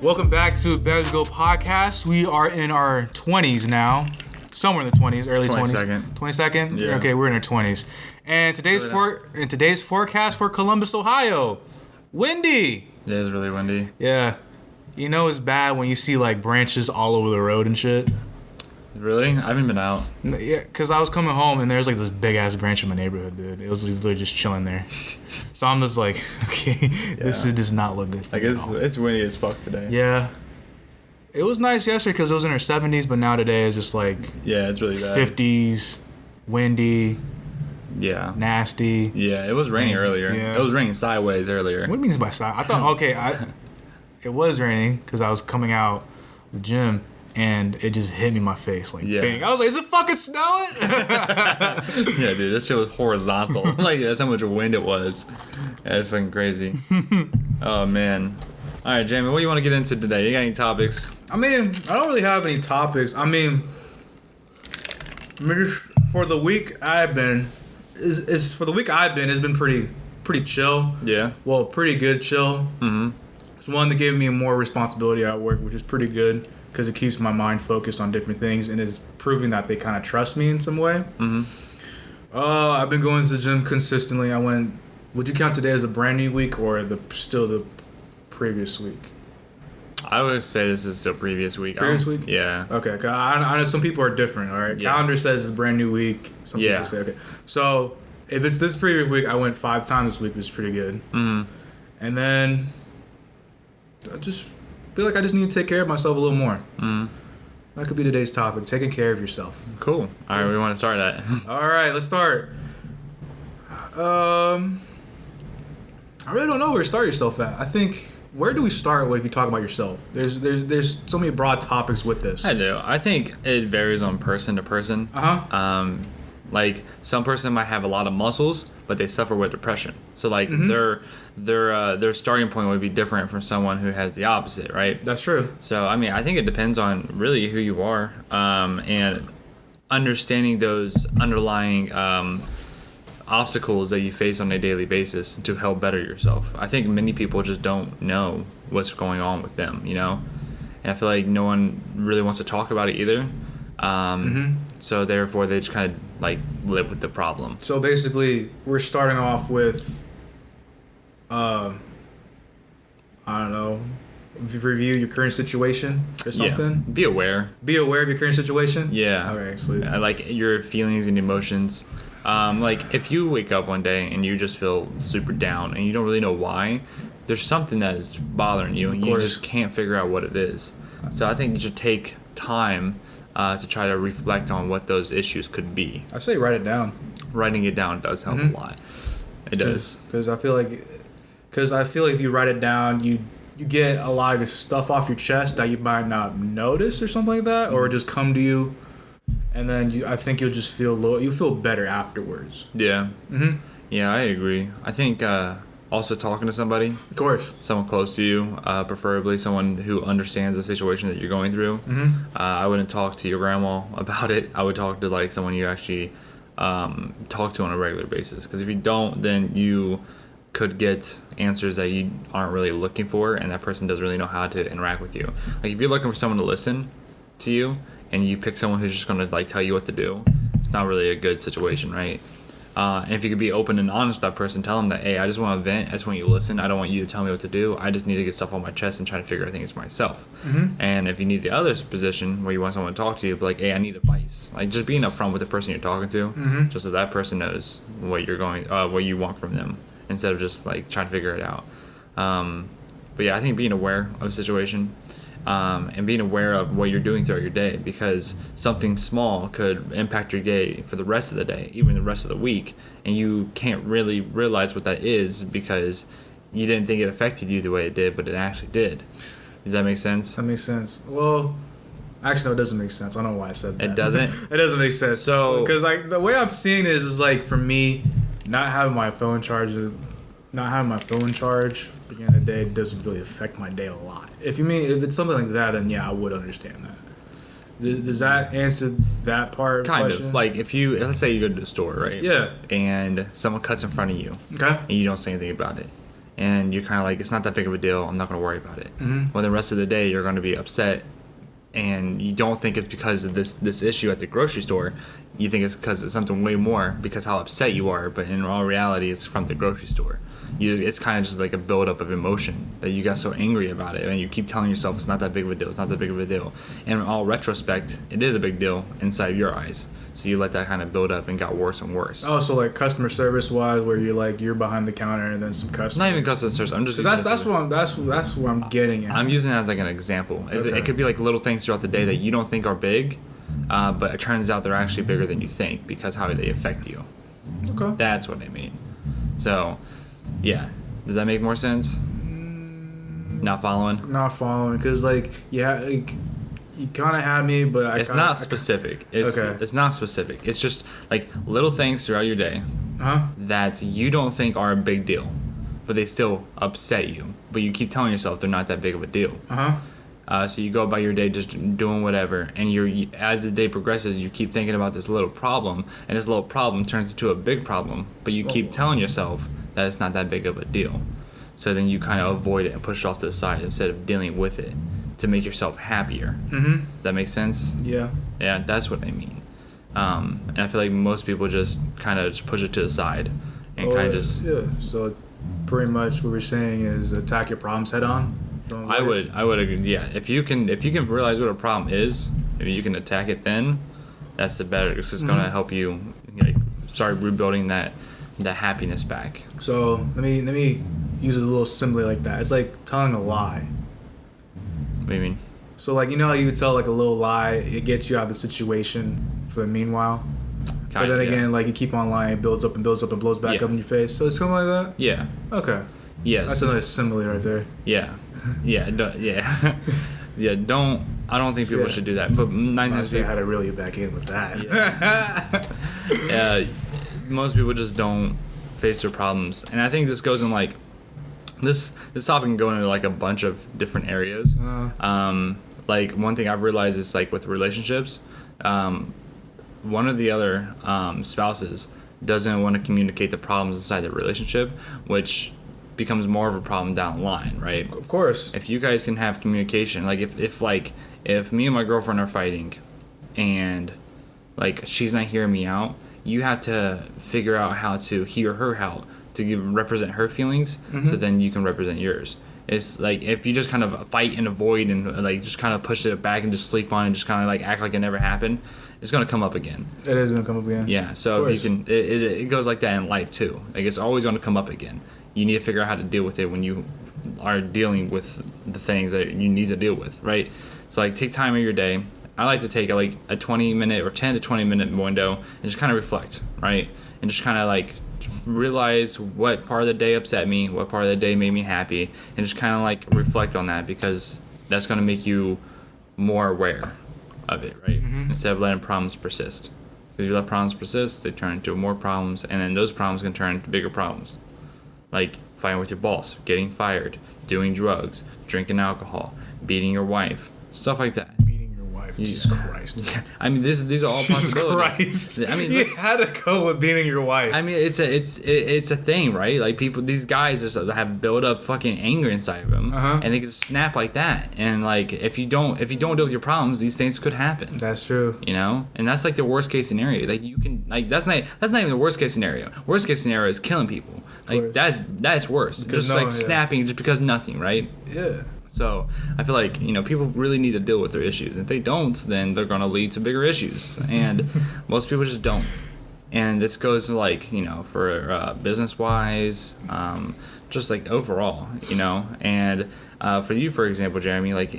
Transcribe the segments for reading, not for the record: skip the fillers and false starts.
Welcome back to Better to Go podcast. We are in our 20s now. Somewhere in the 20s, early 20s. 22nd? Yeah. Okay, we're in our 20s. And today's forecast for Columbus, Ohio. Windy. It is really windy. Yeah. You know it's bad when you see like branches all over the road and shit. Really? I haven't been out. Yeah, because I was coming home and there's like this big ass branch in my neighborhood, dude. It was literally just chilling there. So I'm just like, okay, this does not look good for I me guess at all. it's windy as fuck today. Yeah. It was nice yesterday because it was in our 70s, but now today it's just like Yeah, it's really bad. 50s, windy, Yeah. nasty. Yeah, it was raining earlier. Yeah. It was raining sideways earlier. What do you mean by side? I thought, it was raining because I was coming out the gym and it just hit me in my face like bang. I was like, is it fucking snowing? Yeah, dude, that shit was horizontal. Like, that's how much wind it was. Yeah, it's fucking crazy. Oh, man. All right, Jamie, what do you want to get into today? You got any topics? I mean, I don't really have any topics. I mean, for the week I've been, it's been pretty chill. Yeah. Well, pretty good chill. Mm-hmm. It's one that gave me more responsibility at work, which is pretty good because it keeps my mind focused on different things and is proving that they kind of trust me in some way. Mm-hmm. I've been going to the gym consistently. Would you count today as a brand new week or still the previous week? I would say this is the previous week. Previous week? Yeah. Okay, I know some people are different, all right? Yeah. Calendar says it's a brand new week. Some people say, okay. So, if it's this previous week, I went 5 times this week, which is pretty good. Mm-hmm. And then, I just feel like I just need to take care of myself a little more. Mm-hmm. That could be today's topic, taking care of yourself. Cool. All right, we want to start that. All right, let's start. I really don't know where to start yourself at. I think, where do we start if you talk about yourself? There's so many broad topics with this. I do. I think it varies on person to person. Uh-huh. Like some person might have a lot of muscles, but they suffer with depression. So like their starting point would be different from someone who has the opposite, right? That's true. So I mean, I think it depends on really who you are, and understanding those underlying obstacles that you face on a daily basis to help better yourself. I think many people just don't know what's going on with them, you know? And I feel like no one really wants to talk about it either. So therefore they just kind of like live with the problem. So basically, we're starting off with, I don't know, review your current situation or something? Yeah. Be aware. Be aware of your current situation? Yeah. Okay, sweet. Like your feelings and emotions. Like if you wake up one day and you just feel super down and you don't really know why, there's something that is bothering you and you just can't figure out what it is. So I think you should take time to try to reflect on what those issues could be. I say write it down. Writing it down does help a lot. It does. Because I feel like if you write it down, you get a lot of stuff off your chest that you might not notice or something like that, or just come to you, and then I think you'll just you'll feel better afterwards. Yeah. Yeah, I agree. I think also talking to somebody, Of course. someone close to you, preferably someone who understands the situation that you're going through. I wouldn't talk to your grandma about it. I would talk to like someone you actually talk to on a regular basis. Because if you don't, then you could get answers that you aren't really looking for, and that person doesn't really know how to interact with you. Like if you're looking for someone to listen to you, and you pick someone who's just gonna like tell you what to do, it's not really a good situation, right? And if you could be open and honest with that person, tell them that, hey, I just want to vent. I just want you to listen. I don't want you to tell me what to do. I just need to get stuff on my chest and try to figure out things myself. And if you need the other position where you want someone to talk to you, but like, hey, I need advice. Like just being upfront with the person you're talking to, just so that person knows what what you want from them, instead of just like trying to figure it out. But yeah, I think being aware of the situation. And being aware of what you're doing throughout your day, because something small could impact your day for the rest of the day, even the rest of the week, and you can't really realize what that is because you didn't think it affected you the way it did, but it actually did. Does that make sense? That makes sense. Well, actually, no, it doesn't make sense. I don't know why I said that. It doesn't? It doesn't make sense. So, because like the way I'm seeing it is like for me, not having my phone charged beginning of the day doesn't really affect my day a lot. If it's something like that, then yeah, I would understand that. Does that answer that part? Kind question? of. Like if let's say you go to the store, right? Yeah. And someone cuts in front of you. Okay. And you don't say anything about it. and you're kind of like, it's not that big of a deal. I'm not going to worry about it. Mm-hmm. Well, the rest of the day, you're going to be upset, and you don't think it's because of this issue at the grocery store. You think it's because it's something way more because how upset you are. But in all reality, it's from the grocery store. It's kind of just like a buildup of emotion that you got so angry about it, and you keep telling yourself it's not that big of a deal. It's not that big of a deal. And in all retrospect, it is a big deal inside your eyes. So you let that kind of build up and got worse and worse. Oh, so like customer service wise, where you're behind the counter and then some customer. It's not even customer service. I'm just. That's what I'm getting at. I'm using it as like an example. Okay. It could be like little things throughout the day that you don't think are big, but it turns out they're actually bigger than you think because how they affect you. Okay. That's what I mean. So, yeah. Does that make more sense? Not following? Not following, because like you kind of had me, but It's not specific. It's not specific. It's just like little things throughout your day that you don't think are a big deal, but they still upset you. But you keep telling yourself they're not that big of a deal. So you go about your day just doing whatever, and as the day progresses, you keep thinking about this little problem, and this little problem turns into a big problem. But you keep telling yourself that it's not that big of a deal. So then you kind of avoid it and push it off to the side instead of dealing with it to make yourself happier. Mm-hmm. Does that make sense? Yeah. Yeah, that's what I mean. And I feel like most people just kind of just push it to the side and kind of just. Yeah. So it's pretty much what we're saying is attack your problems head on. I would agree. Yeah, if you can realize what a problem is, if you can attack it, then that's the better. It's just gonna help you like start rebuilding that happiness back. So let me use it a little simply like that. It's like telling a lie. What do you mean? So like how you would tell like a little lie, it gets you out of the situation for the meanwhile. But then again, like you keep on lying, it builds up and builds up and blows back up in your face. So it's something like that. Yeah. Okay. Yes. That's another simile right there. Yeah. Yeah. Yeah. Yeah. I don't think people should do that. But I had to reel you back in with that. Yeah. Most people just don't face their problems, and I think this goes in like this topic can go into like a bunch of different areas. Like one thing I've realized is like with relationships, one of the other spouses doesn't want to communicate the problems inside the relationship, which becomes more of a problem down the line, right? Of course. If you guys can have communication, like if me and my girlfriend are fighting and like she's not hearing me out, you have to figure out how to hear her out to represent her feelings, so then you can represent yours. It's like if you just kind of fight and avoid and like just kind of push it back and just sleep on it and just kind of like act like it never happened, it's gonna come up again. It is gonna come up again. Yeah, so if you can, it goes like that in life too. Like it's always gonna come up again. You need to figure out how to deal with it when you are dealing with the things that you need to deal with, right? So like take time of your day. I like to take like a 20-minute or 10 to 20-minute window and just kind of reflect, right? And just kind of like realize what part of the day upset me, what part of the day made me happy, and just kind of like reflect on that because that's going to make you more aware of it, right? Instead of letting problems persist. Because if you let problems persist, they turn into more problems, and then those problems can turn into bigger problems. Like fighting with your boss, getting fired, doing drugs, drinking alcohol, beating your wife, stuff like that. Jesus Christ. I mean, these are all Jesus possibilities. Christ. I mean, you had to go with beating your wife. I mean, it's a thing, right? Like these guys just have built up fucking anger inside of them, and they can snap like that. And like, if you don't deal with your problems, these things could happen. That's true. You know, and that's like the worst case scenario. Like you can like that's not even the worst case scenario. Worst case scenario is killing people. Like that's worse. Just snapping just because nothing, right? Yeah. So I feel like people really need to deal with their issues. If they don't, then they're gonna lead to bigger issues, and most people just don't. And this goes to like for business wise, just like overall, And for you, for example, Jeremy, like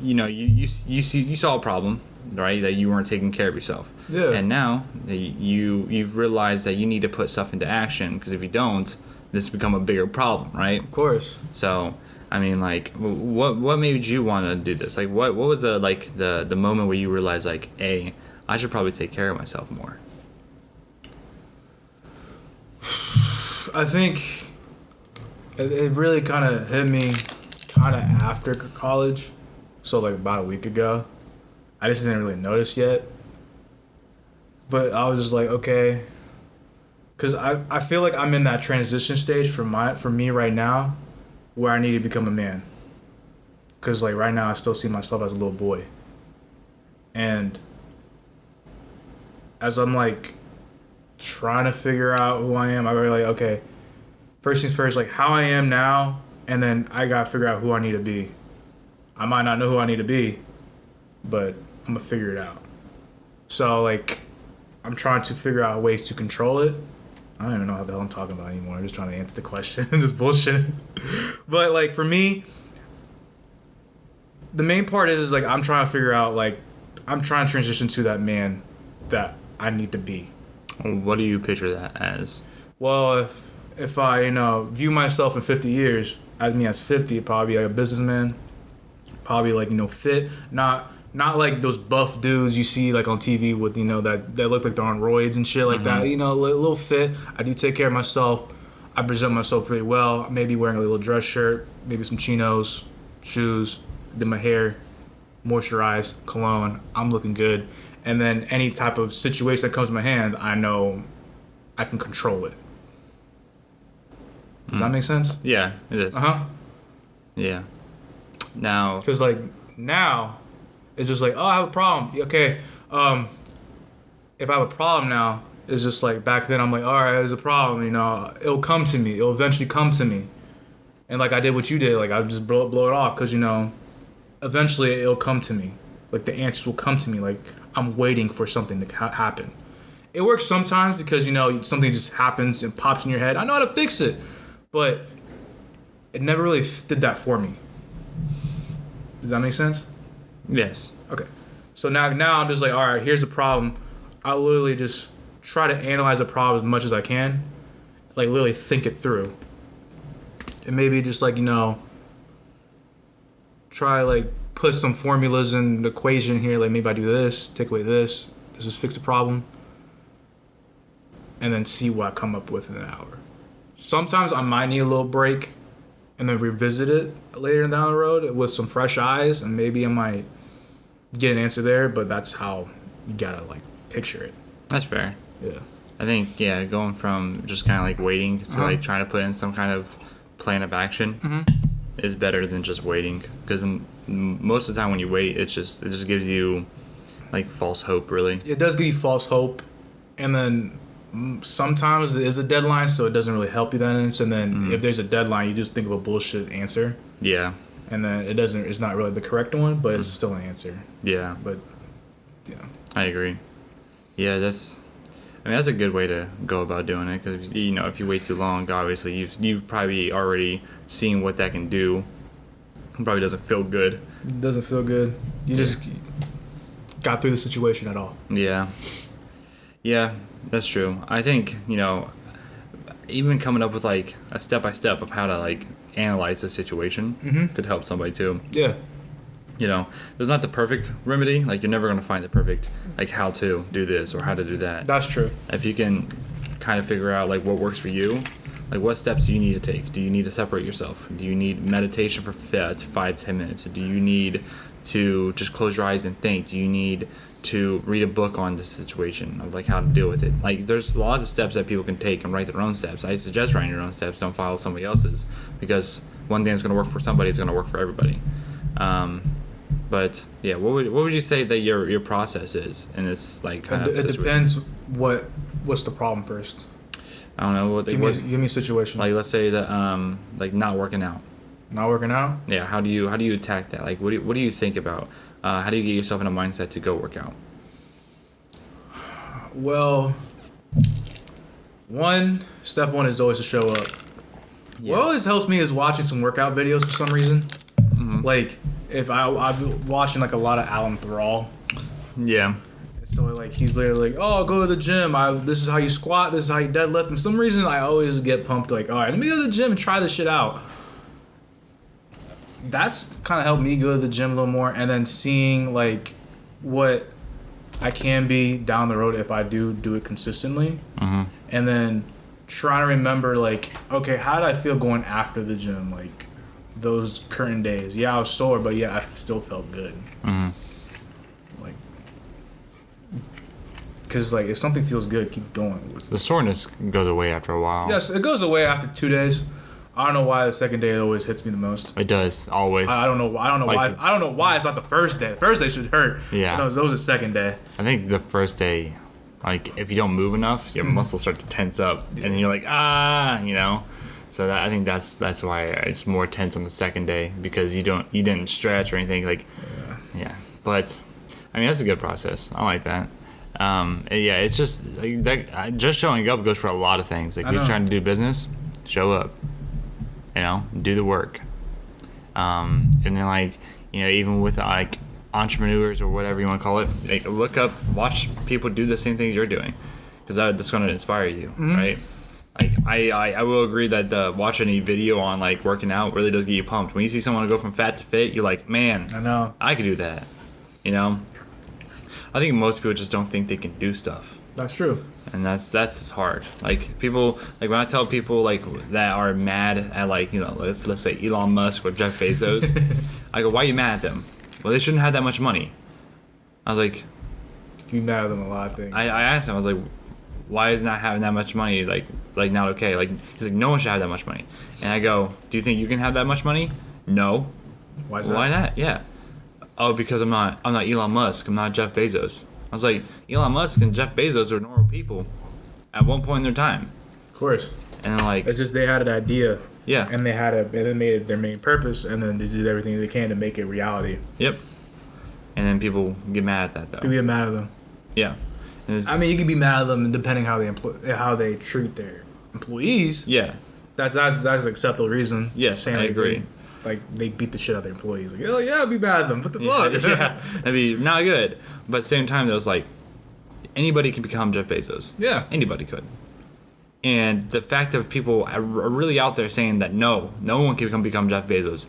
you saw a problem, right? That you weren't taking care of yourself. Yeah. And now you've realized that you need to put stuff into action because if you don't, this become a bigger problem, right? Of course. So. I mean, like, what made you want to do this? Like, what was the moment where you realized, like, I should probably take care of myself more? I think it really kind of hit me kind of after college. So, like, about a week ago. I just didn't really notice yet. But I was just like, okay, Because I feel like I'm in that transition stage for me right now, where I need to become a man. Because like right now I still see myself as a little boy. And as I'm like trying to figure out who I am, I really like, okay, first things first, like how I am now, and then I gotta figure out who I need to be. I might not know who I need to be, but I'm gonna figure it out. So like I'm trying to figure out ways to control it. I don't even know how the hell I'm talking about anymore. I'm just trying to answer the question. Just bullshit. But like for me, the main part is like I'm trying to figure out, like I'm trying to transition to that man that I need to be. What do you picture that as? Well, if I view myself in 50 years as me as 50, probably like a businessman, probably like fit, not like those buff dudes you see like on TV with that look like they're on roids and shit like that. A little fit. I do take care of myself. I present myself pretty well. Maybe wearing a little dress shirt, maybe some chinos, shoes, did my hair, moisturize, cologne. I'm looking good. And then any type of situation that comes to my hand, I know I can control it. Does that make sense? Yeah, it is. Yeah. Now, because like now, it's just like, oh, I have a problem. Okay, if I have a problem now, it's just like back then I'm like, all right, there's a problem. It'll come to me. It'll eventually come to me. And like I did what you did, like I just blow it off because eventually it'll come to me. Like the answers will come to me. Like I'm waiting for something to happen. It works sometimes because something just happens and pops in your head. I know how to fix it, but it never really did that for me. Does that make sense? yes. Okay. So now I'm just like, all right, here's the problem. I literally just try to analyze the problem as much as I can, like literally think it through, and maybe just like try like put some formulas in the equation here. Like maybe I do this, take away this. Does this fix the problem? And then see what I come up with in an hour. Sometimes I might need a little break, and then revisit it later down the road with some fresh eyes, and maybe I might get an answer there. But that's how you gotta like picture it. That's fair. Yeah. I think, going from just kind of like waiting to like trying to put in some kind of plan of action is better than just waiting. Because most of the time when you wait, it just gives you like false hope, really. It does give you false hope, and then sometimes it is a deadline, so it doesn't really help you then. And then if there's a deadline, you just think of a bullshit answer. Yeah. And then it's not really the correct one, but it's still an answer. Yeah. But I agree. Yeah, that's a good way to go about doing it, because if you wait too long, obviously you've probably already seen what that can do. It probably doesn't feel good. It doesn't feel good. You just got through the situation at all. Yeah. Yeah, that's true. I think, even coming up with like a step-by-step of how to like analyze the situation could help somebody too. Yeah. There's not the perfect remedy. Like, you're never going to find the perfect, like, how to do this or how to do that. That's true. If you can kind of figure out, like, what works for you, like, what steps do you need to take? Do you need to separate yourself? Do you need meditation for 5-10 minutes? Do you need to just close your eyes and think? Do you need to read a book on the situation of, like, how to deal with it? Like, there's lots of steps that people can take and write their own steps. I suggest writing your own steps. Don't follow somebody else's, because one thing that's going to work for somebody is going to work for everybody. But yeah, what would you say that your process is in this like kind of situation? It depends what's the problem first. I don't know. Give me a situation. Like, let's say that like not working out. Not working out? Yeah. How do you attack that? Like, what do you think about? How do you get yourself in a mindset to go work out? Well, step one is always to show up. Yeah. What always helps me is watching some workout videos for some reason. Like, if I've been watching like a lot of Alan Thrall. Yeah. So like he's literally like, oh, go to the gym. This is how you squat. This is how you deadlift. For some reason, I always get pumped. Like, all right, let me go to the gym and try this shit out. That's kind of helped me go to the gym a little more, and then seeing like what I can be down the road if I do it consistently, and then trying to remember like, okay, how did I feel going after the gym? Like, those current days. Yeah, I was sore, but yeah, I still felt good. Like, because like if something feels good, keep going with it. The soreness goes away after a while. Yes, it goes away after 2 days. I don't know why the second day always hits me the most. It does always. I don't know. I don't know Like why. to- I don't know why it's not the first day. The first day should hurt. Yeah. No, it was the second day. I think the first day, like if you don't move enough, your muscles start to tense up, and then you're like you know. So I think that's why it's more tense on the second day because you didn't stretch or anything like. Yeah. But I mean that's a good process. I like that. Yeah, it's just like that. Just showing up goes for a lot of things. Like I if you're know. trying to do business, show up. You know, do the work. And then like even with like entrepreneurs or whatever you want to call it, like look up, watch people do the same thing you're doing, because that's going to inspire you, right? Like I will agree that watching a video on like working out really does get you pumped. When you see someone go from fat to fit, you're like, man, I know. I could do that. You know, I think most people just don't think they can do stuff. That's true. And that's just hard. Like people, like when I tell people like that are mad at like let's say Elon Musk or Jeff Bezos, I go, why are you mad at them? Well, they shouldn't have that much money. I was like, You mad at them a lot of things. I asked him, I was like, why is not having that much money like not okay? Like he's like, no one should have that much money. And I go, do you think you can have that much money? No. Why is that? Why not? Yeah. Oh, because I'm not Elon Musk. I'm not Jeff Bezos. I was like, Elon Musk and Jeff Bezos are normal people at one point in their time. Of course. And then like, It's just they had an idea. yeah. And they made it their main purpose, and then they did everything they can to make it reality. Yep. And then people get mad at that though. People get mad at them. Yeah. And it's- I mean, you can be mad at them depending how they treat their employees. yeah. That's an acceptable reason. Yes, Saying I like, agree. Like they beat the shit out of their employees. Like, oh yeah, I'll be mad at them. What the Yeah, fuck? yeah. That'd be not good. But at the same time, there's like, anybody can become Jeff Bezos. Yeah. Anybody could. And the fact of people are really out there saying that no one can become Jeff Bezos.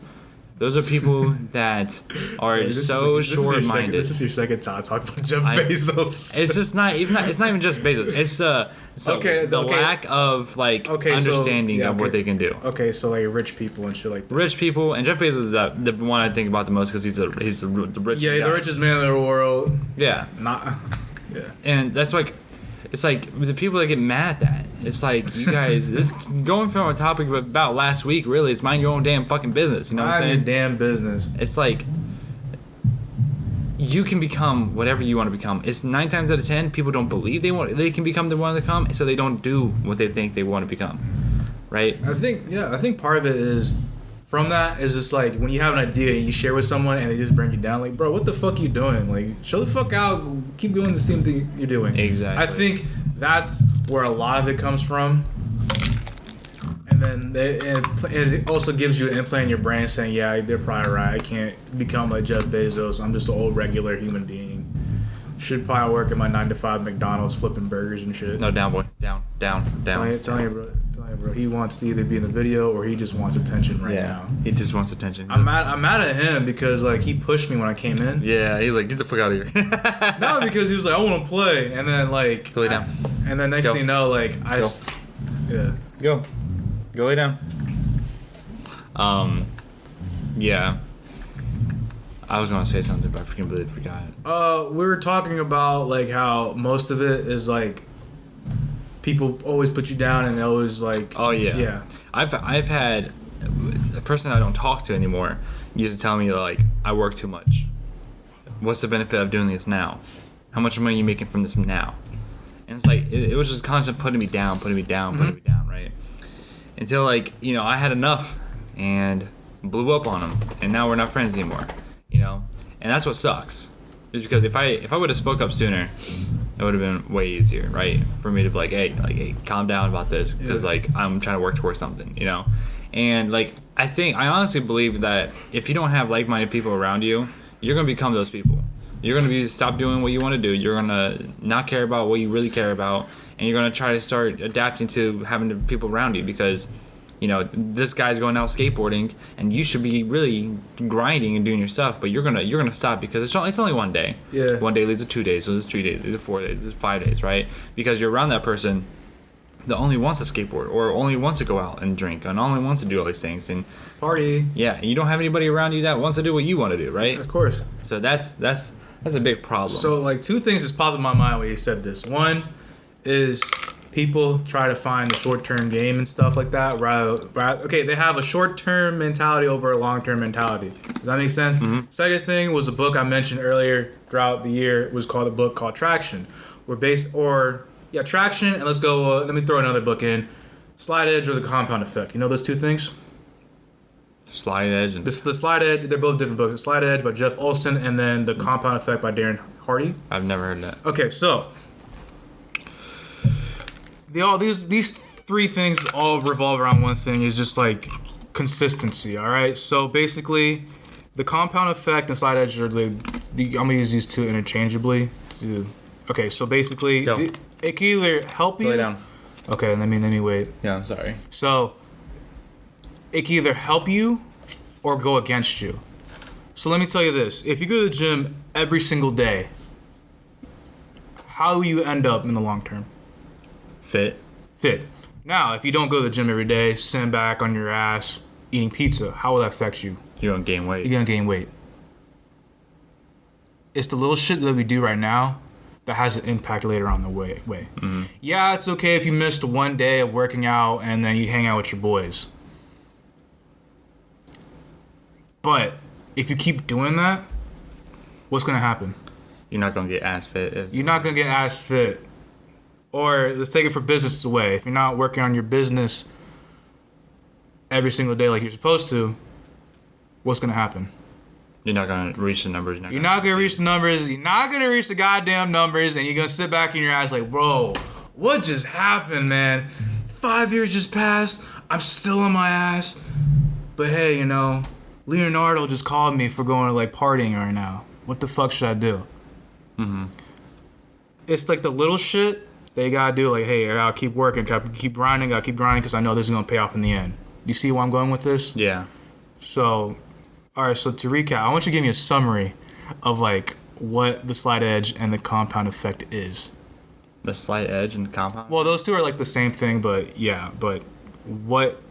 Those are people that are short-minded. This is your second time talking about Jeff I- Bezos. It's just not even. It's not even just Bezos. It's the Okay, lack of like Okay, so- understanding yeah, of what okay. they can do. Okay, so like rich people and shit like that. Rich people, and Jeff Bezos is the one I think about the most because he's the richest Yeah, guy. the richest man in the world. Yeah, Not. Yeah. and that's like, it's like the people that get mad at that. It's like you guys. This going from a topic about last week. Really, it's mind your own damn fucking business. You know what I'm Mind your saying? damn business. It's like you can become whatever you want to become. It's 9 times out of 10 people don't believe they can become the one they become, so they don't do what they think they want to become. Right? I think part of it is from that is just like when you have an idea and you share with someone and they just bring you down. Like, bro, what the fuck are you doing? Like, show the fuck out. Keep doing the same thing you're doing. Exactly. I think that's where a lot of it comes from. And then it also gives you an implant in your brain saying, yeah, they're probably right. I can't become like Jeff Bezos. I'm just an old regular human being. Should probably work at my 9-to-5 McDonald's flipping burgers and shit. No, down, boy. Down. Tell you, bro. He wants to either be in the video or he just wants attention right now. He just wants attention. I'm mad at him because like he pushed me when I came in. Yeah, he's like, get the fuck out of here. No, because he was like, I want to play, and then like, Go lay down. And then next Go. thing you know, like Go. yeah. Go lay down. Yeah. I was gonna say something, but I freaking completely forgot. We were talking about like how most of it is like people always put you down and they always like. Oh yeah. Yeah. I've had a person I don't talk to anymore used to tell me like I work too much. What's the benefit of doing this now? How much money are you making from this now? And it's like it was just constant putting me down, right? Until like I had enough and blew up on him, and now we're not friends anymore. And that's what sucks. Is because if I would have spoke up sooner, it would have been way easier, right? For me to be like, hey, calm down about this, because Yeah. like I'm trying to work towards something, And like I honestly believe that if you don't have like-minded people around you, you're gonna become those people. You're gonna stop doing what you want to do. You're gonna not care about what you really care about, and you're gonna try to start adapting to having the people around you because. This guy's going out skateboarding, and you should be really grinding and doing your stuff. But you're gonna stop because it's only one day. Yeah. 1 day leads to 2 days, so it's 3 days, it's 4 days, it's 5 days, right? Because you're around that person that only wants to skateboard or only wants to go out and drink and only wants to do all these things. And Party. yeah, and you don't have anybody around you that wants to do what you want to do, right? Of course. So that's That's a big problem. So, like, two things just popped in my mind when you said this. One is people try to find the short-term game and stuff like that. Okay, they have a short-term mentality over a long-term mentality. Does that make sense? Mm-hmm. Second thing was a book I mentioned earlier throughout the year. It was called a book called Traction. Traction, and let's go, let me throw another book in. Slide Edge or The Compound Effect. You know those two things? Slide Edge and The Slide Edge, they're both different books. The Slide Edge by Jeff Olson, and then The Compound Effect by Darren Hardy. I've never heard that. Okay, so these three things all revolve around one thing. Is just like consistency. All right. So basically, the Compound Effect and Slide Edge are I'm gonna use these two interchangeably. Okay. So basically, it can either help you. Lay down. Okay. Let me wait. Yeah, I'm sorry. So it can either help you or go against you. So let me tell you this: if you go to the gym every single day, how will you end up in the long term? Fit. Now, if you don't go to the gym every day, sitting back on your ass, eating pizza, how will that affect you? You're gonna gain weight. You're gonna gain weight. It's the little shit that we do right now that has an impact later on the way. Mm-hmm. Yeah, it's okay if you missed one day of working out and then you hang out with your boys. But if you keep doing that, what's gonna happen? You're not gonna get ass fit. You're not gonna get ass fit. Or let's take it for business away. If you're not working on your business every single day like you're supposed to, what's gonna happen? You're not gonna reach the numbers. You're not gonna reach the numbers. You're not gonna reach the goddamn numbers, and you're gonna sit back in your ass like, bro, what just happened, man? 5 years just passed. I'm still on my ass. But hey, Leonardo just called me for going to like partying right now. What the fuck should I do? Mm-hmm. It's like the little shit they gotta do. Like, hey, I gotta keep working, gotta keep grinding, because I know this is gonna pay off in the end. You see where I'm going with this? Yeah. So, all right. So to recap, I want you to give me a summary of like what the Slide Edge and the Compound Effect is. The Slide Edge and the Compound. Well, those two are like the same thing, but yeah. But what?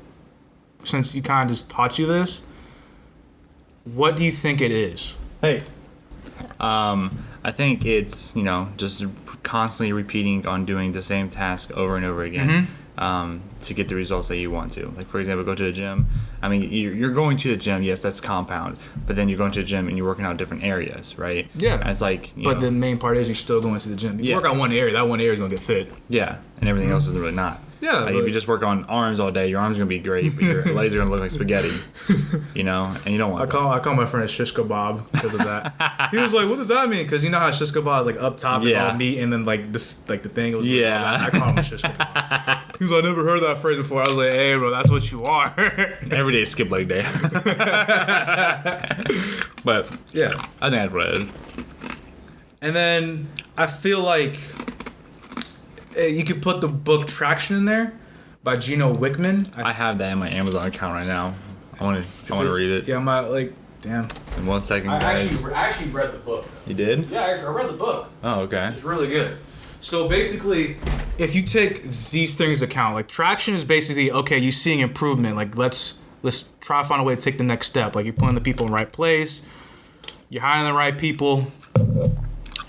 Since you kind of just taught you this, what do you think it is? Hey. I think it's just constantly repeating on doing the same task over and over again. To get the results that you want to. Like, for example, go to the gym. I mean, you're going to the gym, yes, that's compound, but then you're going to the gym and you're working out different areas, right? Yeah. And it's like, but the main part is you're still going to the gym. You work on one area, that one area is going to get fit. Yeah, and everything else is really not. Yeah. Like, if you just work on arms all day, your arms are going to be great, but your legs are going to look like spaghetti, and you don't want that. I call my friend Shishka Bob because of that. He was like, what does that mean? Because you know how Shishka Bob is like up top, it's all meat, and then like this, like the thing was I call him Shishka Bob. He was like, I never heard that phrase before. I was like, hey bro, that's what you are. Every day is skip leg day. But yeah, I think that's what it is. And then I feel like you could put the book Traction in there by Gino Wickman. I have that in my Amazon account right now. I want to read it. Yeah, I'm damn. In 1 second, guys. I actually read the book. You did? Yeah, I read the book. Oh, okay. It's really good. So basically, if you take these things into account, like Traction is basically, okay, you're seeing improvement. Like let's try to find a way to take the next step. Like you're putting the people in the right place, you're hiring the right people,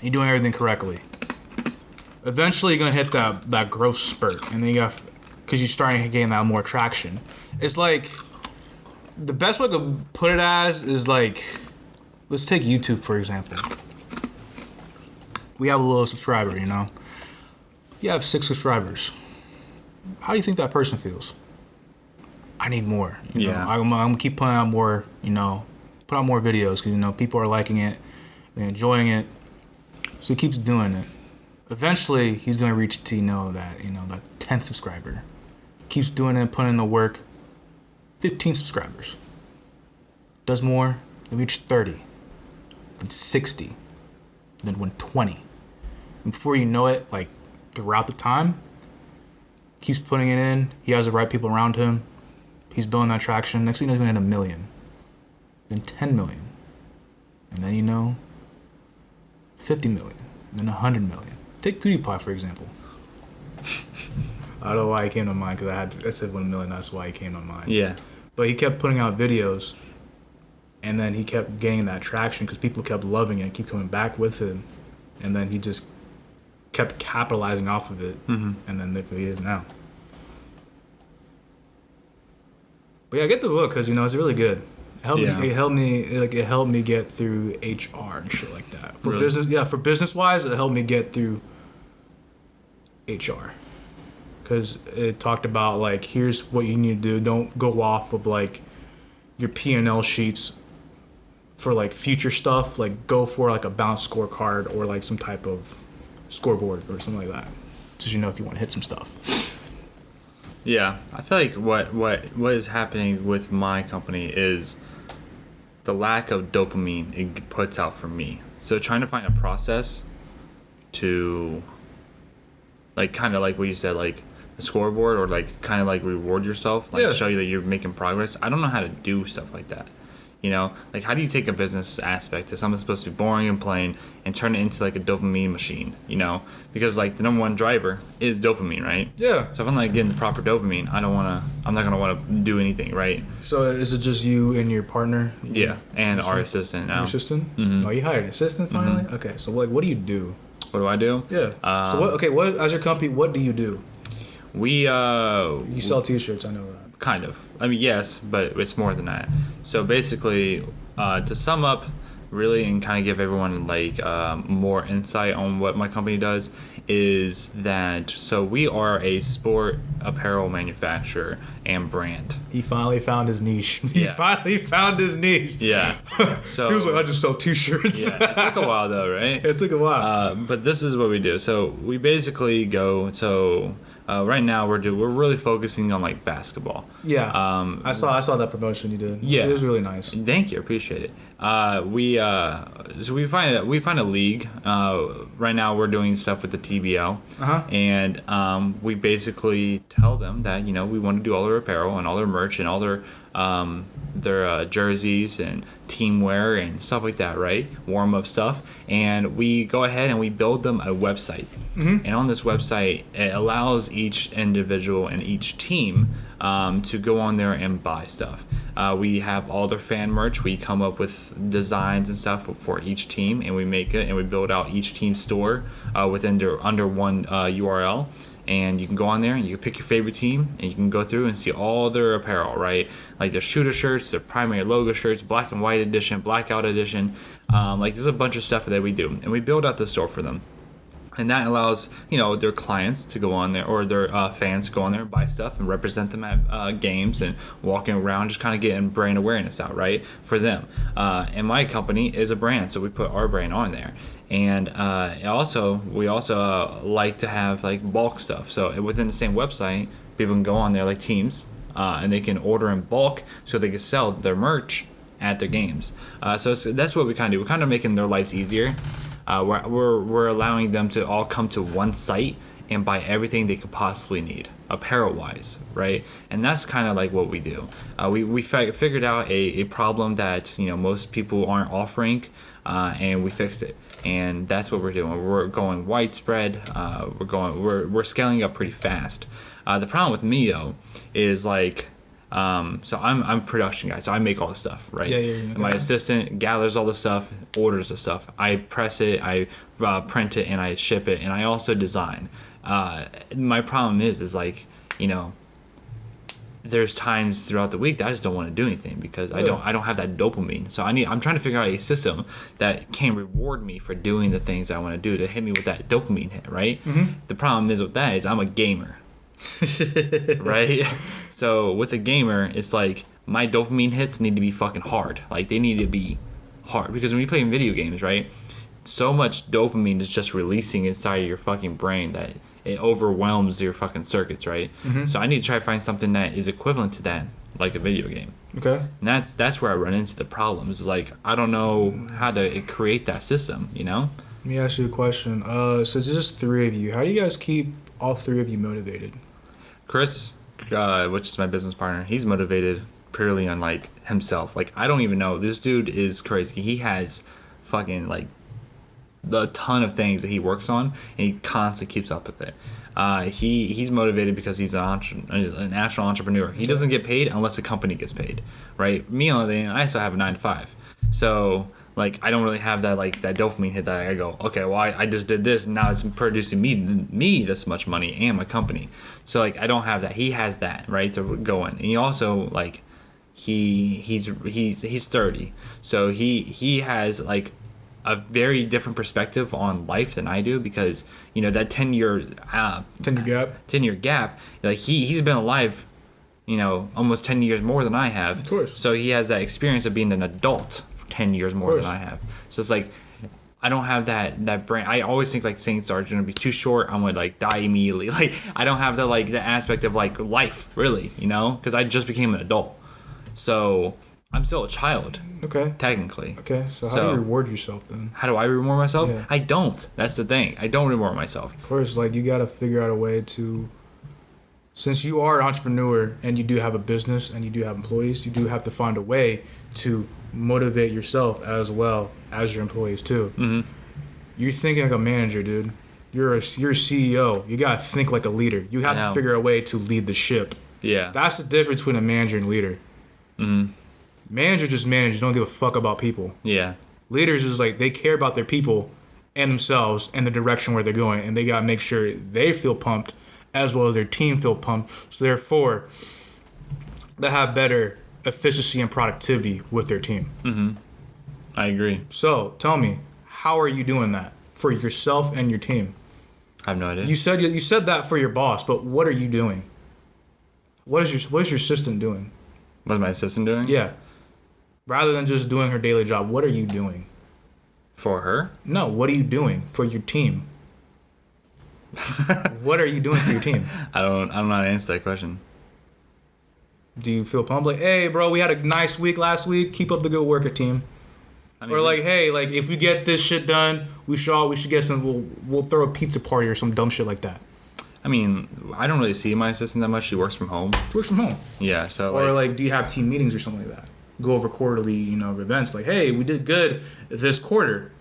you're doing everything correctly. Eventually, you're gonna hit that growth spurt, and then because you're starting to gain that more traction. It's like the best way to put it as is like, let's take YouTube for example. We have a little subscriber, You have 6 subscribers. How do you think that person feels? I need more. You know? I'm gonna keep putting out more. Put out more videos because people are liking it, they're enjoying it. So he keeps doing it. Eventually, he's gonna reach to that 10th subscriber. Keeps doing it, putting in the work. 15 subscribers. Does more. They reach 30. Then 60. Then 120. And before you know it, like throughout the time, keeps putting it in. He has the right people around him. He's building that traction. Next thing he's gonna hit 1 million. Then 10 million. And then 50 million. And then 100 million. Take PewDiePie for example. I don't know why he came to mind because I said 1 million. That's why he came to mind. Yeah. But he kept putting out videos, and then he kept gaining that traction because people kept loving it and keep coming back with him, and then he just kept capitalizing off of it, and then look where he is now. But yeah, get the book because it's really good. It helped me get through HR and shit like that. For business wise, it helped me get through HR because it talked about like, here's what you need to do. Don't go off of like your P&L sheets for like future stuff. Like go for like a balanced scorecard or like some type of scoreboard or something like that, so if you want to hit some stuff. Yeah, I feel like what is happening with my company is the lack of dopamine it puts out for me. So trying to find a process to, like, kind of like what you said, like a scoreboard, or like kind of like reward yourself, like show you that you're making progress. I don't know how to do stuff like that. Like how do you take a business aspect to something supposed to be boring and plain and turn it into like a dopamine machine, because like the number one driver is dopamine, right? Yeah. So if I'm not getting the proper dopamine, I'm not going to want to do anything, right? So is it just you and your partner? Yeah. And our assistant now. Your assistant? Mm-hmm. Oh, you hired an assistant finally? Mm-hmm. Okay. So like, what do you do? What do I do? Yeah. What as your company, what do you do? You sell t-shirts, I know that. Kind of. I mean, yes, but it's more than that. So basically, to sum up, really, and kind of give everyone like more insight on what my company does, is that we are a sport apparel manufacturer and brand. He finally found his niche. Yeah. Yeah. So he was like, I just sell t-shirts. Yeah. It took a while though, right? It took a while. But this is what we do. So we basically go. Right now we're really focusing on like basketball. Yeah. I saw that promotion you did. Yeah. It was really nice. Thank you, appreciate it. We find a league. Right now we're doing stuff with the TBL. And we basically tell them that we want to do all their apparel and all their merch and all their jerseys and team wear and stuff like that, right? Warm up stuff. And we go ahead and we build them a website. And on this website, it allows each individual and each team to go on there and buy stuff. We have all their fan merch. We come up with designs and stuff for each team, and we make it and we build out each team's store under one URL. And you can go on there and you can pick your favorite team and you can go through and see all their apparel, right? Like their shooter shirts, their primary logo shirts, black and white edition, blackout edition. Like there's a bunch of stuff that we do, and we build out the store for them. And that allows, their clients to go on there, or their fans to go on there and buy stuff and represent them at games and walking around, just kind of getting brand awareness out, right, for them. And my company is a brand, so we put our brand on there. And we also like to have like bulk stuff. So within the same website, people can go on there like teams, and they can order in bulk so they can sell their merch at their games. So that's what we kind of do. We're kind of making their lives easier. We're allowing them to all come to one site and buy everything they could possibly need, apparel wise, right? And that's kind of like what we do. We figured out a problem that most people aren't offering, and we fixed it. And that's what we're doing. We're going widespread. We're scaling up pretty fast. The problem with me though is like, so I'm production guy, so I make all the stuff, right? Yeah. My assistant gathers all the stuff, orders the stuff. I press it, I print it, and I ship it, and I also design. My problem is like, there's times throughout the week that I just don't want to do anything because I don't have that dopamine. So I'm trying to figure out a system that can reward me for doing the things I want to do to hit me with that dopamine hit, right? Mm-hmm. The problem is with that is I'm a gamer. Right? So with a gamer, it's like my dopamine hits need to be fucking hard. Like they need to be hard because when you play video games, right, so much dopamine is just releasing inside of your fucking brain that it overwhelms your fucking circuits, right? Mm-hmm. So I need to try to find something that is equivalent to that, like a video game. Okay. And that's where I run into the problems. Like I don't know how to create that system, Let me ask you a question. So it's just three of you. How do you guys keep all three of you motivated? Chris, which is my business partner, he's motivated purely on like himself. Like I don't even know. This dude is crazy. He has fucking like a ton of things that he works on, and he constantly keeps up with it. He's motivated because he's an actual entrepreneur. He doesn't get paid unless the company gets paid, right? Me on the other hand, I still have a 9 to 5. So like I don't really have that like that dopamine hit that I go, okay, well I just did this and now it's producing me this much money and my company. So like I don't have that. He has that, right, to go in. And he also like he's 30. So he has like a very different perspective on life than I do, because you know that 10-year 10-year gap, like he's been alive, you know, almost 10 years more than I have. Of course. So he has that experience of being an adult for 10 years more than I have. So it's like I don't have that brain. I always think like things are going to be too short. I'm going to like die immediately. Like I don't have the aspect of like life really, you know, because I just became an adult. So I'm still a child. Okay. Technically. Okay. So how do you reward yourself then? How do I reward myself? Yeah. I don't. That's the thing. I don't reward myself. Of course, like you got to figure out a way to, since you are an entrepreneur and you do have a business and you do have employees, you do have to find a way to motivate yourself as well as your employees too. Mm-hmm. You're thinking like a manager, dude. You're a CEO. You got to think like a leader. You have to figure a way to lead the ship. Yeah. That's the difference between a manager and leader. Mm-hmm. Manager just manages, don't give a fuck about people. Yeah. Leaders is like they care about their people and themselves and the direction where they're going, and they gotta make sure they feel pumped as well as their team feel pumped. So therefore, they have better efficiency and productivity with their team. Mm-hmm. I agree. So tell me, how are you doing that for yourself and your team? I have no idea. You said that for your boss, but what are you doing? What is your assistant doing? What's my assistant doing? Yeah. Rather than just doing her daily job, what are you doing? For her? No, what are you doing for your team? What are you doing for your team? I don't know how to answer that question. Do you feel pumped? Like, hey, bro, we had a nice week last week. Keep up the good work, team. I mean, or like, hey, like if we get this shit done, we should get some. We'll throw a pizza party or some dumb shit like that. I mean, I don't really see my assistant that much. She works from home. She works from home. Yeah, so or like, do you have team meetings or something like that? Go over quarterly, you know, events. Like, hey, we did good this quarter.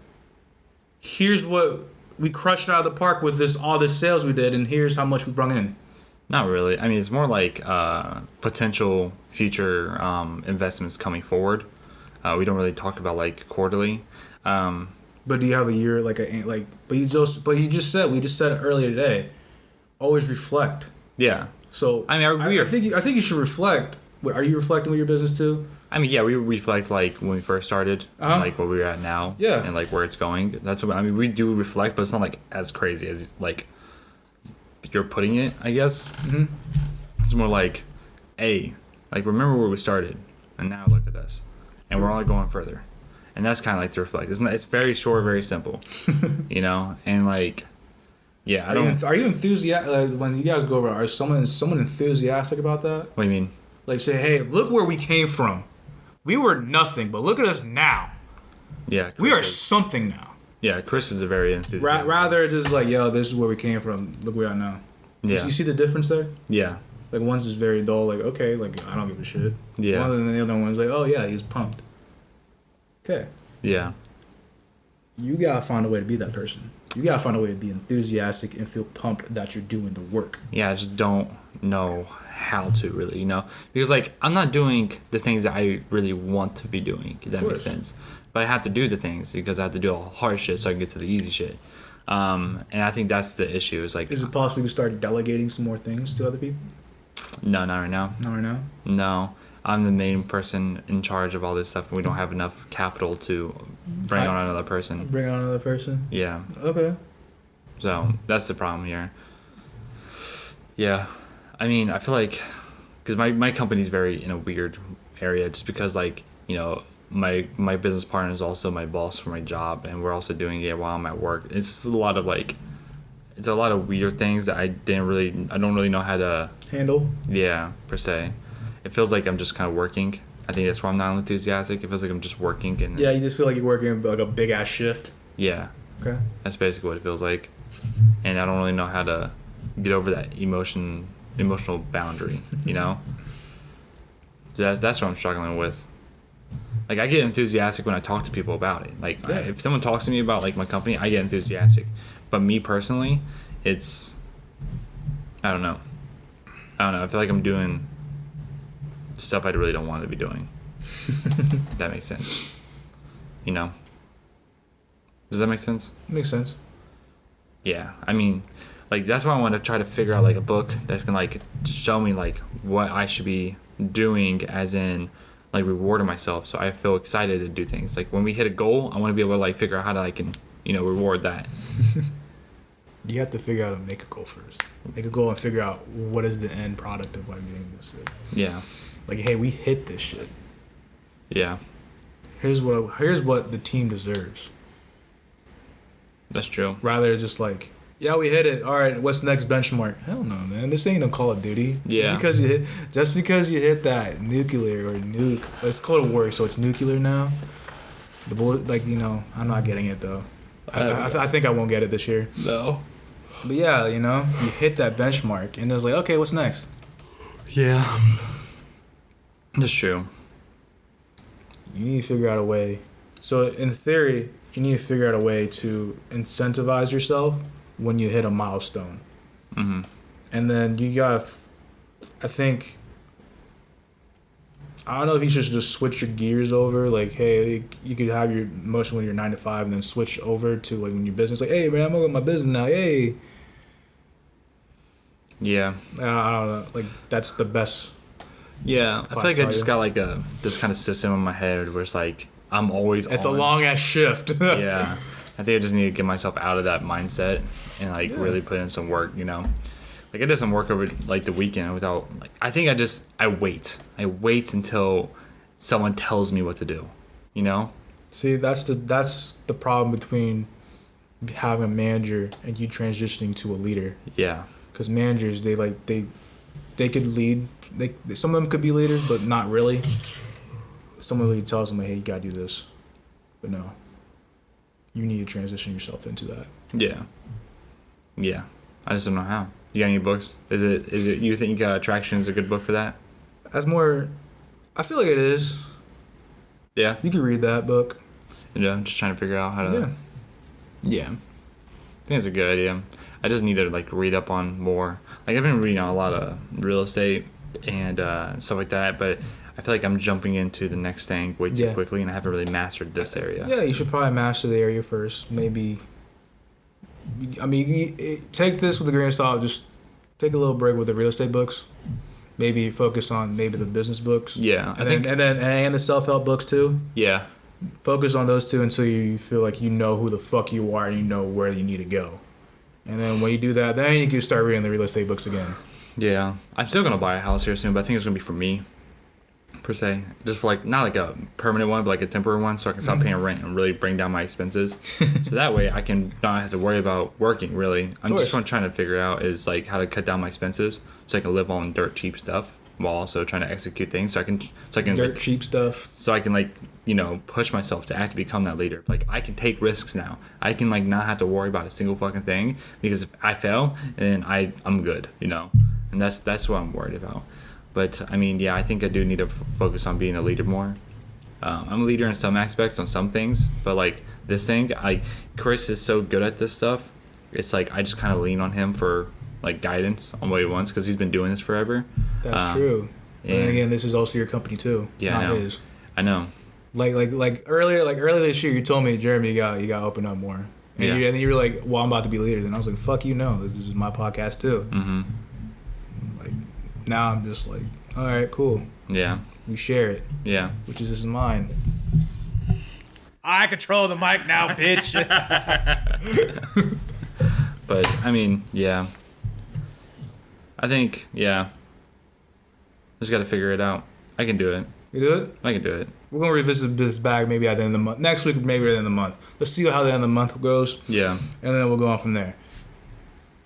Here's what we crushed out of the park with all this sales we did, and here's how much we brought in. Not really. I mean, it's more like potential future investments coming forward. We don't really talk about like quarterly. But do you have a year But you just said we just said it earlier today. Always reflect. Yeah. So I mean, I think you should reflect. Are you reflecting with your business too? I mean, yeah, we reflect like when we first started, like where we're at now, yeah, and like where it's going. That's what I mean. We do reflect, but it's not like as crazy as like you're putting it, I guess. Mm-hmm. It's more like, hey, like remember where we started, and now look at us, and we're only going further, and that's kind of like to reflect. It's very short, very simple, you know, and like. Yeah, Are you enthusiastic when you guys go over? Is someone enthusiastic about that? What do you mean? Like say, hey, look where we came from. We were nothing, but look at us now. Yeah, we are something now. Yeah, Chris is a very enthusiastic. Rather just like, yo, this is where we came from. Look where we are now. Yeah. You see the difference there? Yeah. Like one's just very dull. Like okay, like I don't give a shit. Yeah. Other than the other one's like, oh yeah, he's pumped. Okay. Yeah. You gotta find a way to be that person. You gotta find a way to be enthusiastic and feel pumped that you're doing the work. Yeah, I just don't know how to really, you know, because like I'm not doing the things that I really want to be doing. If that makes sense. But I have to do the things because I have to do all the hard shit so I can get to the easy shit. And I think that's the issue. Is like, is it possible to start delegating some more things to other people? No, not right now. Not right now. No, I'm the main person in charge of all this stuff, and we don't have enough capital to bring on another person. Bring on another person? Yeah. Okay. So that's the problem here. Yeah. I mean, I feel like, because my company's very in a weird area, just because like, you know, my business partner is also my boss for my job, and we're also doing it while I'm at work. It's just a lot of like, it's a lot of weird things that I don't really know how to handle. Yeah, per se. It feels like I'm just kind of working. I think that's why I'm not enthusiastic. It feels like I'm just working. And yeah, you just feel like you're working like a big ass shift. Yeah. Okay. That's basically what it feels like, and I don't really know how to get over that emotional boundary. You know. So that's what I'm struggling with. Like I get enthusiastic when I talk to people about it. Like if someone talks to me about like my company, I get enthusiastic. But me personally, it's I don't know. I feel like I'm doing stuff I really don't want to be doing. If that makes sense. you know. Does that make sense? Makes sense. Yeah, I mean, like that's why I want to try to figure out like a book that's gonna like show me like what I should be doing, as in like rewarding myself, so I feel excited to do things. Like when we hit a goal, I want to be able to like figure out how to I can reward that. You have to figure out how to make a goal first. Make a goal and figure out what is the end product of like getting this shit. Yeah. Like, hey, we hit this shit. Yeah. Here's what the team deserves. That's true. Rather than just like, yeah, we hit it. All right, what's next benchmark? Hell no, man. This ain't no Call of Duty. Yeah. Just because you hit that nuclear or nuke, it's Cold War, so it's nuclear now. The bullet, like, I'm not getting it though. I think I won't get it this year. No. But yeah, you hit that benchmark, and it's like, okay, what's next? Yeah. That's true. You need to figure out a way. So in theory, you need to figure out a way to incentivize yourself when you hit a milestone. Mm-hmm. And then you got, I think, I don't know if you should just switch your gears over. Like, hey, you could have your motion when you're 9 to 5 and then switch over to like when your business. Like, hey, man, I'm going to my business now. Hey. Yeah. I don't know. Like, that's the best. Yeah. I feel like I just got like this kind of system in my head where it's like I'm always It's on. a long ass shift. Yeah. I think I just need to get myself out of that mindset and like really put in some work, Like I did some work over like the weekend without like I think I wait. I wait until someone tells me what to do. See, that's the problem between having a manager and you transitioning to a leader. Yeah. Because managers, they could lead. Some of them could be leaders, but not really. Someone really tells them, hey, you gotta do this. But no. You need to transition yourself into that. Yeah. Yeah. I just don't know how. You got any books? Is it you think Traction is a good book for that? That's more, I feel like it is. Yeah. You could read that book. Yeah, I'm just trying to figure out how to. Yeah. Yeah. I think it's a good idea. I just need to like read up on more. Like I've been reading a lot of real estate and stuff like that, but I feel like I'm jumping into the next thing way too quickly, and I haven't really mastered this area. Yeah, you should probably master the area first. Maybe. I mean, take this with a grain of salt. Just take a little break with the real estate books. Maybe focus on maybe the business books. Yeah, and the self-help books too. Yeah. Focus on those two until you feel like you know who the fuck you are and you know where you need to go. And then when you do that, then you can start reading the real estate books again. Yeah. I'm still going to buy a house here soon, but I think it's going to be for me, per se. Just for like, not like a permanent one, but like a temporary one, so I can stop paying rent and really bring down my expenses. So that way I can not have to worry about working, really. I'm just trying to figure out is like how to cut down my expenses so I can live on dirt cheap stuff while also trying to execute things so I can dirt like, cheap stuff. So I can like, push myself to actually become that leader. Like I can take risks now. I can like not have to worry about a single fucking thing because if I fail, then I'm good, And that's what I'm worried about. But I mean, yeah, I think I do need to focus on being a leader more. I'm a leader in some aspects on some things, but like this thing, Chris is so good at this stuff. It's like I just kind of lean on him for like guidance on what he wants because he's been doing this forever. That's true. And again, this is also your company too. Yeah, not I know. his. I know. Like earlier this year, you told me, Jeremy, you got to open up more. And then you were like, well, I'm about to be leader. Then I was like, fuck you, no, this is my podcast too. Mm-hmm. Like now I'm just like, all right, cool. Yeah. We share it. Yeah. Which is mine. I control the mic now, bitch. But I mean, yeah. I think, yeah. Just got to figure it out. I can do it. You do it? I can do it. We're going to revisit this bag maybe at the end of the month. Next week, maybe at the end of the month. Let's see how the end of the month goes. Yeah. And then we'll go on from there.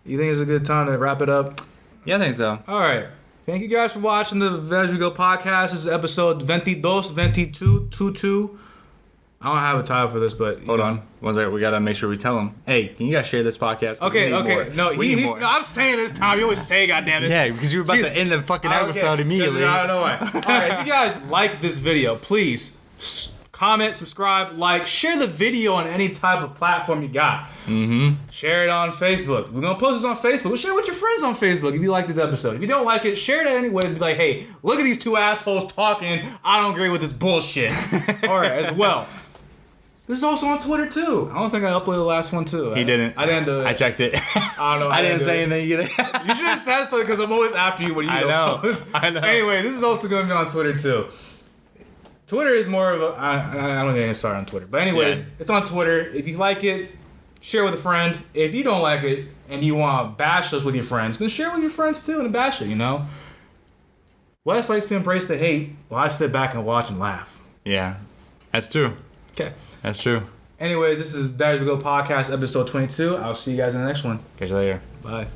You think it's a good time to wrap it up? Yeah, I think so. All right. Thank you guys for watching the As We Go podcast. This is episode 22. I don't have a title for this, but... Hold on. One second. We got to make sure we tell them, hey, can you guys share this podcast? Okay. More. No, no, I'm saying this time. You always say, goddammit. Yeah, because you were about to end the fucking episode immediately. I don't know why. All right, if you guys like this video, please comment, subscribe, like, share the video on any type of platform you got. Mm-hmm. Share it on Facebook. We're going to post this on Facebook. We'll share it with your friends on Facebook if you like this episode. If you don't like it, share it anyway. Be like, hey, look at these two assholes talking. I don't agree with this bullshit. All right, as well. This is also on Twitter too. I don't think I uploaded the last one too. He didn't. I didn't do it. I checked it. I don't know. I didn't say do it. anything either. You should have said something because I'm always after you when you I don't know. post. I know. Anyway, this is also going to be on Twitter too. Twitter is more of a... I don't get started on Twitter. But anyways, It's on Twitter. If you like it, share with a friend. If you don't like it and you want to bash us with your friends, then share with your friends too and bash it, you know? Wes likes to embrace the hate while I sit back and watch and laugh. Yeah, that's true. Okay. That's true. Anyways, this is That As We Go Podcast, episode 22. I'll see you guys in the next one. Catch you later. Bye.